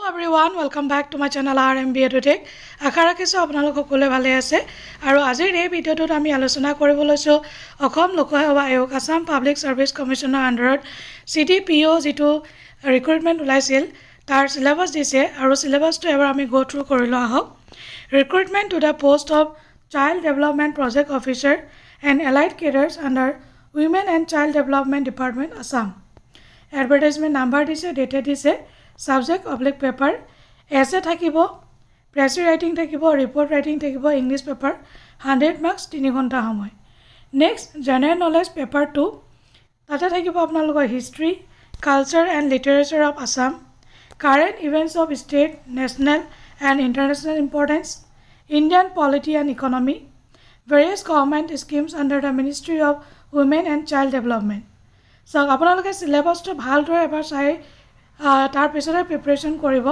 Hello everyone, welcome back to my channel RMB EduTech. আশা ৰাখিছো আপোনালোক সকলোৱে ভালে আছে আৰু আজিৰ এই ভিডিঅটোত আমি আলোচনা কৰিব লৈছো অসম লোকসেৱা আয়োগ আসাম পাব্লিক সাৰ্ভিস কমিশনৰ আন্ডাৰত CDPO যেটো ৰিক্ৰুটমেন্ট ওলাইছিল তাৰ সিলেবাস দিছে আৰু সিলেবাসটো এবাৰ আমি গো থ্ৰু কৰি লওঁ আহক recruitment to the post of child development project officer and allied cadres under women and child development department Assam advertisement number দিছে ডেটে দিছে Subject oblique paper, essay thakibo, press writing thakibo, report writing thakibo, English paper, 100 marks 3 ghonta samoy. Next, general knowledge paper 2. Tata thakibo apnaloকৰ history, culture and literature of Assam, current events of state, national and international importance, Indian polity and economy, various government schemes under the Ministry of Women and Child Development. So apnaloke syllabus to bhal dore ebar sai তাৰ পিছতে preparation কৰিব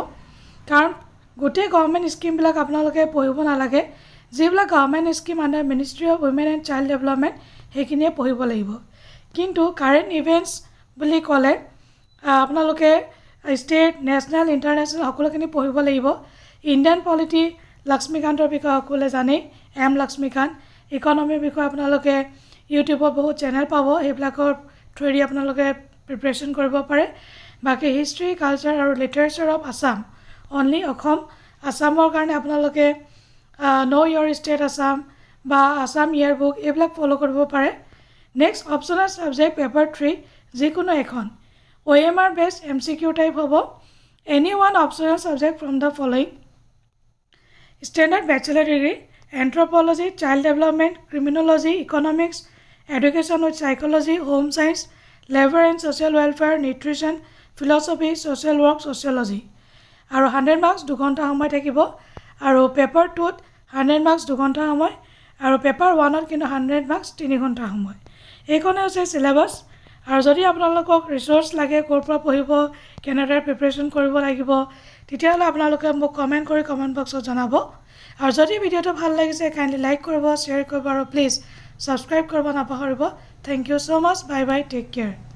কাৰণ গোটে government scheme বিলাক আপোনালোকে পঢ়িব নালাগে যিবিলাক government scheme under ministry of women and child development সেইখিনিয়ে পঢ়িব লাগিব কিন্তু কাৰেণ্ট ইভেন্টছ বুলি ক'লে আপোনালোকে ষ্টেট নেশ্যনেল ইণ্টাৰনেশ্যনেল সকলোখিনি পঢ়িব লাগিব ইণ্ডিয়ান পলিটি লক্ষ্মীকান্তৰ বিষয়ে সকলোৱে জানে এম লক্ষ্মীকান্ত ইকনমিৰ বিষয়ে আপোনালোকে ইউটিউবত বহুত চেনেল পাব সেইবিলাকৰ থ্ৰুদি আপোনালোকে প্ৰিপাৰেচন কৰিব পাৰে বাকি হিষ্ট্ৰি কালচাৰ আৰু literature of Assam only Assam আসামৰ কাৰণে আপোনালোকে নো ইয়ৰ ষ্টেট আসাম বা আসাম ইয়াৰ বুক এইবিলাক ফলো কৰিব পাৰে নেক্সট অপচনেল সাবজেক্ট পেপাৰ 3 যিকোনো এখন OMR বেস MCQ টাইপ হ'ব any one optional subject from the following standard bachelor degree anthropology child development criminology economics education with psychology home science labour and social welfare nutrition philosophy social work sociology আৰু 100 marks 2 ঘন্টা সময় থাকিব আৰু paper 2 ত 100 marks 2 ঘন্টা সময় আৰু paper 1 ত কিন্তু 100 marks 3 ঘন্টা সময় এইখনে হৈছে সিলেবাস আৰু যদি আপোনালোকক ৰিসোৰ্স লাগে কোৰ পৰা পঢ়িব কেনেদৰে প্ৰিপাৰেচন কৰিব লাগিব তেতিয়াহলে আপোনালোকে মোক কমেন্ট কৰি কমেন্ট বক্সত জনাব আৰু যদি ভিডিওটো ভাল লাগিছে কাইন্ডলি লাইক কৰিব শেয়াৰ কৰিব আৰু প্লিজ সাবস্ক্ৰাইব কৰিব নাপাহৰিব thank you so much bye bye take care